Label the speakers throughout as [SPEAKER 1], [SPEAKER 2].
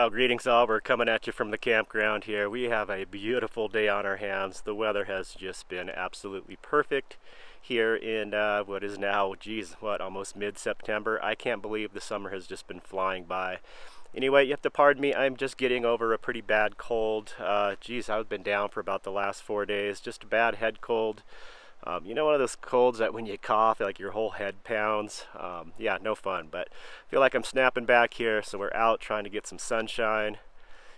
[SPEAKER 1] Well, greetings all. We're coming at you from the campground here. We have a beautiful day on our hands. The weather has just been absolutely perfect here in what is now, almost mid-September. I can't believe the summer has just been flying by. Anyway, you have to pardon me. I'm just getting over a pretty bad cold. I've been down for about the last 4 days. Just a bad head cold. One of those colds that when you cough, like your whole head pounds. Yeah, no fun, but I feel like I'm snapping back here, so we're out trying to get some sunshine.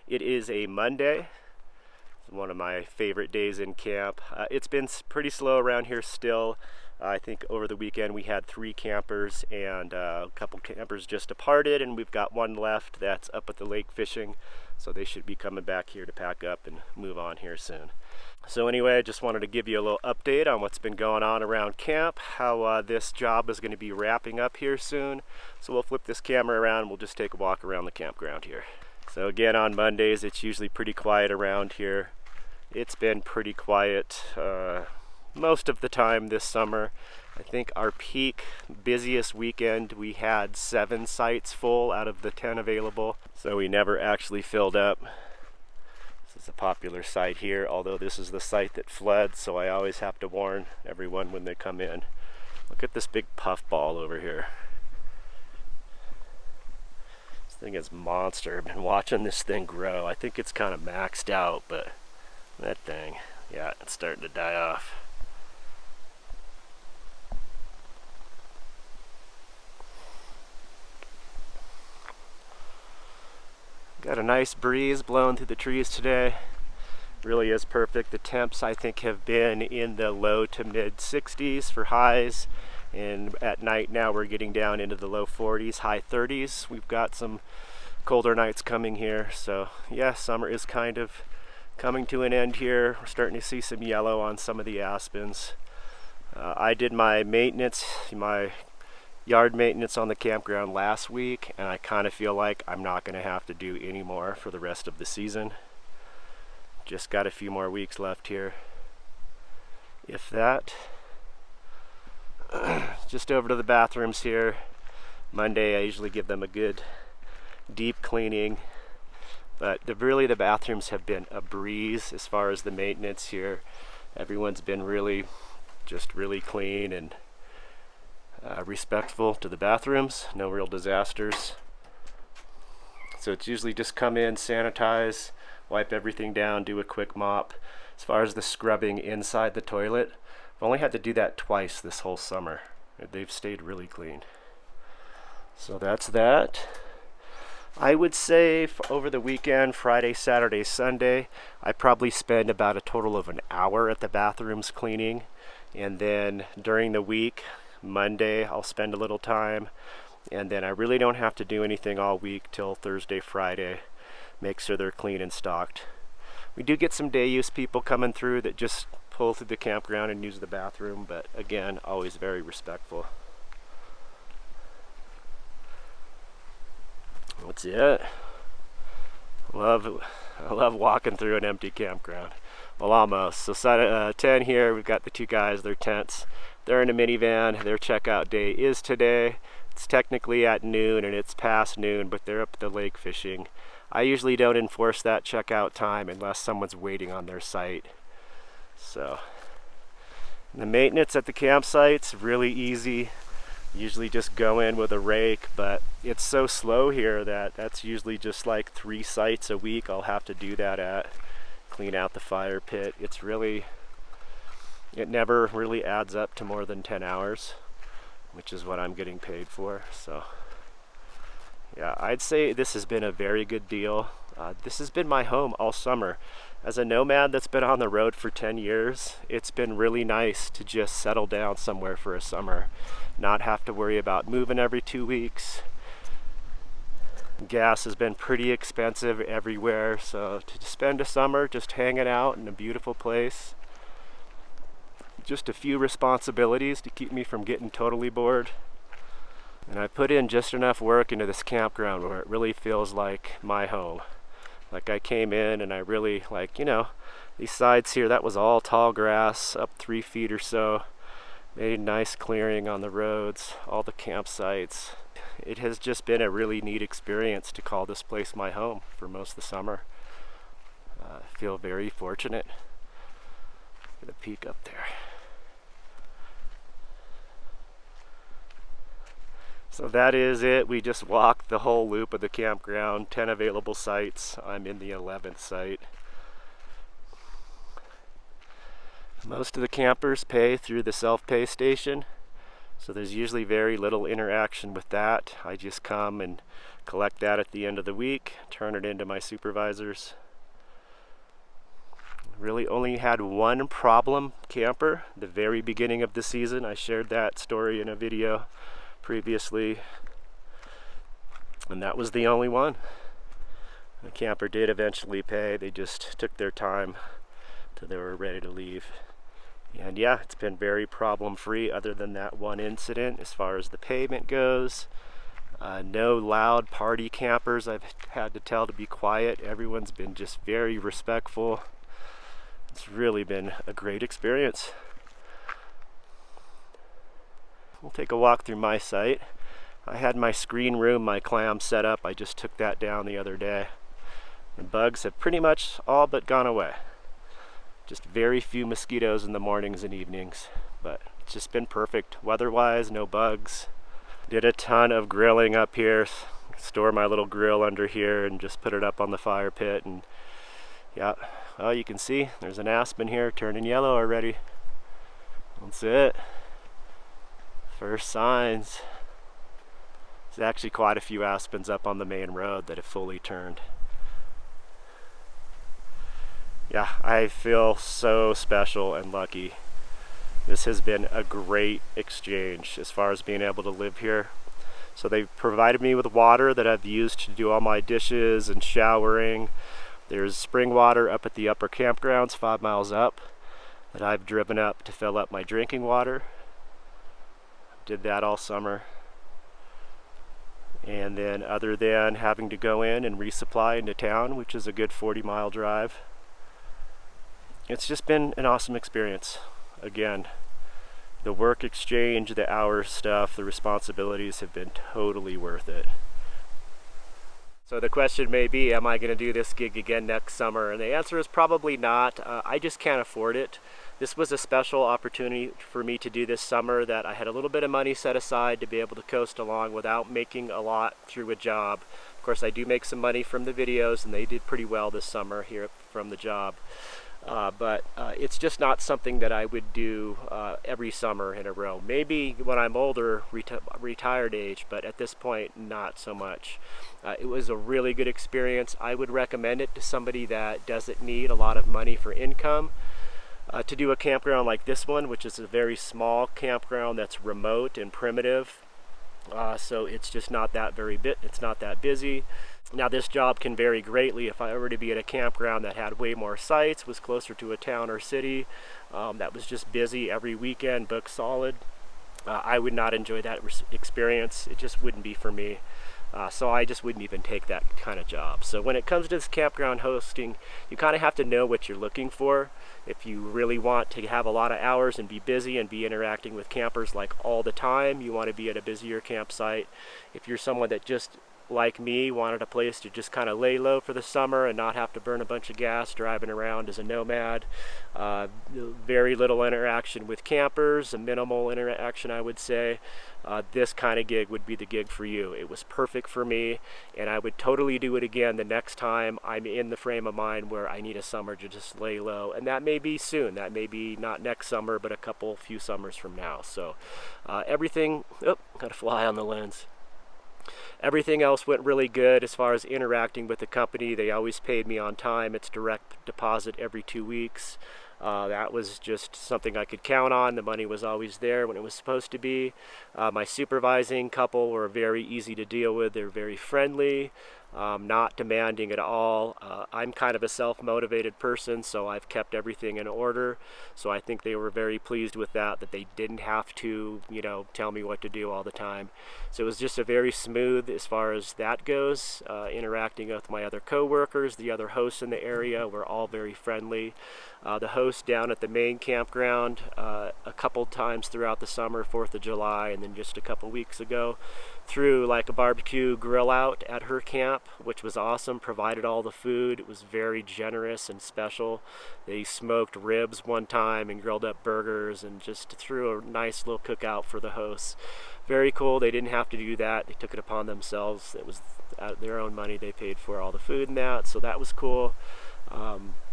[SPEAKER 1] It is a Monday. It's one of my favorite days in camp. It's been pretty slow around here still. I think over the weekend we had 3 campers and a couple campers just departed, and we've got one left that's up at the lake fishing, so they should be coming back here to pack up and move on here soon. So anyway, I just wanted to give you a little update on what's been going on around camp, how this job is going to be wrapping up here soon. So we'll flip this camera around and we'll just take a walk around the campground here. So again, on Mondays, it's usually pretty quiet around here. It's been pretty quiet most of the time this summer. I think our peak, busiest weekend, we had 7 sites full out of the 10 available. So we never actually filled up. This is a popular site here, although this is the site that fled, so I always have to warn everyone when they come in. Look at this big puffball over here. This thing is monster. I've been watching this thing grow. I think it's kind of maxed out, but that thing, yeah, it's starting to die off. Got a nice breeze blowing through the trees today. Really is perfect. The temps I think have been in the low to mid 60s for highs, and at night now we're getting down into the low 40s, high 30s. We've got some colder nights coming here, so yeah, summer is kind of coming to an end here. We're starting to see some yellow on some of the aspens. I did my maintenance, my yard maintenance on the campground last week, and I kind of feel like I'm not going to have to do any more for the rest of the season. Just got a few more weeks left here, if that. Just over to the bathrooms here. Monday I usually give them a good deep cleaning, but really the bathrooms have been a breeze as far as the maintenance here. Everyone's been really clean and respectful to the bathrooms. No real disasters. So it's usually just come in, sanitize, wipe everything down, do a quick mop. As far as the scrubbing inside the toilet, I've only had to do that twice this whole summer. They've stayed really clean. So that's that. I would say over the weekend, Friday, Saturday, Sunday, I probably spend about a total of an hour at the bathrooms cleaning. And then during the week, Monday I'll spend a little time, and then I really don't have to do anything all week till Thursday, Friday. Make sure they're clean and stocked. We do get some day use people coming through that just pull through the campground and use the bathroom, but again, always very respectful. That's it. I love walking through an empty campground. Well, almost. So side 10 here, we've got the 2 guys, their tents. They're in a minivan. Their checkout day is today. It's technically at noon, and it's past noon, but they're up at the lake fishing. I usually don't enforce that checkout time unless someone's waiting on their site. So the maintenance at the campsite's really easy. Usually just go in with a rake, but it's so slow here that that's usually just like 3 sites a week I'll have to do that at. Clean out the fire pit. It never really adds up to more than 10 hours, which is what I'm getting paid for. So yeah, I'd say this has been a very good deal. This has been my home all summer. As a nomad that's been on the road for 10 years, it's been really nice to just settle down somewhere for a summer, not have to worry about moving every 2 weeks. Gas has been pretty expensive everywhere, so to spend a summer just hanging out in a beautiful place, just a few responsibilities to keep me from getting totally bored. And I put in just enough work into this campground where it really feels like my home. Like I came in and I really these sides here, that was all tall grass up 3 feet or so. Made nice clearing on the roads, all the campsites. it has just been a really neat experience to call this place my home for most of the summer. I feel very fortunate. Get a peek up there. So that is it. We just walked the whole loop of the campground, 10 available sites. I'm in the 11th site. Most of the campers pay through the self-pay station, so there's usually very little interaction with that. I just come and collect that at the end of the week, turn it into my supervisors. Really only had one problem camper the very beginning of the season. I shared that story in a video previously, and that was the only one. The camper did eventually pay. They just took their time till they were ready to leave. And yeah, it's been very problem-free other than that one incident as far as the payment goes. No loud party campers I've had to tell to be quiet. Everyone's been just very respectful. It's really been a great experience. We'll take a walk through my site. I had my screen room, my clam set up. I just took that down the other day. The bugs have pretty much all but gone away. Just very few mosquitoes in the mornings and evenings, but it's just been perfect. Weather-wise, no bugs. Did a ton of grilling up here. Store my little grill under here and just put it up on the fire pit. And yeah, well, you can see there's an aspen here turning yellow already. That's it. First signs. There's actually quite a few aspens up on the main road that have fully turned. Yeah, I feel so special and lucky. This has been a great exchange as far as being able to live here. So they've provided me with water that I've used to do all my dishes and showering. There's spring water up at the upper campgrounds 5 miles up that I've driven up to fill up my drinking water. Did that all summer. And then other than having to go in and resupply into town, which is a good 40-mile drive, it's just been an awesome experience. Again, the work exchange, the hour stuff, the responsibilities have been totally worth it. So the question may be, am I going to do this gig again next summer? And the answer is probably not. I just can't afford it. This was a special opportunity for me to do this summer that I had a little bit of money set aside to be able to coast along without making a lot through a job. Of course, I do make some money from the videos, and they did pretty well this summer here from the job. But it's just not something that I would do every summer in a row. Maybe when I'm older, retired age, but at this point, not so much. It was a really good experience. I would recommend it to somebody that doesn't need a lot of money for income. To do a campground like this one, which is a very small campground that's remote and primitive. So it's just not that it's not that busy. Now this job can vary greatly. If I were to be at a campground that had way more sites, was closer to a town or city, that was just busy every weekend, booked solid, I would not enjoy that experience. It just wouldn't be for me. So I just wouldn't even take that kind of job. So when it comes to this campground hosting, you kind of have to know what you're looking for. If you really want to have a lot of hours and be busy and be interacting with campers like all the time, you want to be at a busier campsite. If you're someone that just, like me, wanted a place to just kind of lay low for the summer and not have to burn a bunch of gas driving around as a nomad, very little interaction with campers, a minimal interaction, I would say, this kind of gig would be the gig for you. It was perfect for me, and I would totally do it again the next time I'm in the frame of mind where I need a summer to just lay low. And that may be soon. That may be not next summer, but a few summers from now. So everything, got a fly on the lens. Everything else went really good as far as interacting with the company. They always paid me on time. It's direct deposit every 2 weeks. That was just something I could count on. The money was always there when it was supposed to be. My supervising couple were very easy to deal with. They're very friendly. not demanding at all. I'm kind of a self-motivated person, so I've kept everything in order. So I think they were very pleased with that they didn't have to, you know, tell me what to do all the time. So it was just a very smooth as far as that goes. Interacting with my other co-workers, the other hosts in the area were all very friendly. The host down at the main campground a couple times throughout the summer, 4th of July, and then just a couple weeks ago, threw like a barbecue grill out at her camp, which was awesome. Provided all the food. It was very generous and special. They smoked ribs one time and grilled up burgers and just threw a nice little cookout for the hosts. Very cool. They didn't have to do that. They took it upon themselves. It was out of their own money. They paid for all the food and that, so that was cool.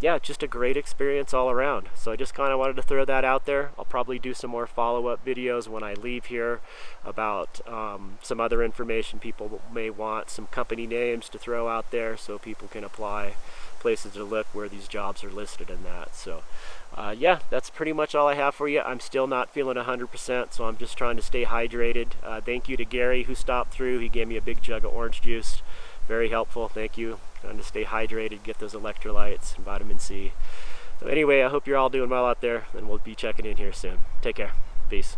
[SPEAKER 1] Yeah, just a great experience all around. So I just kind of wanted to throw that out there. I'll probably do some more follow-up videos when I leave here about some other information people may want, some company names to throw out there so people can apply, places to look where these jobs are listed and that. So yeah, that's pretty much all I have for you. I'm still not feeling 100%, so I'm just trying to stay hydrated. Thank you to Gary who stopped through. He gave me a big jug of orange juice. Very helpful, thank you. Trying to stay hydrated, get those electrolytes and vitamin C. So anyway, I hope you're all doing well out there, and we'll be checking in here soon. Take care. Peace.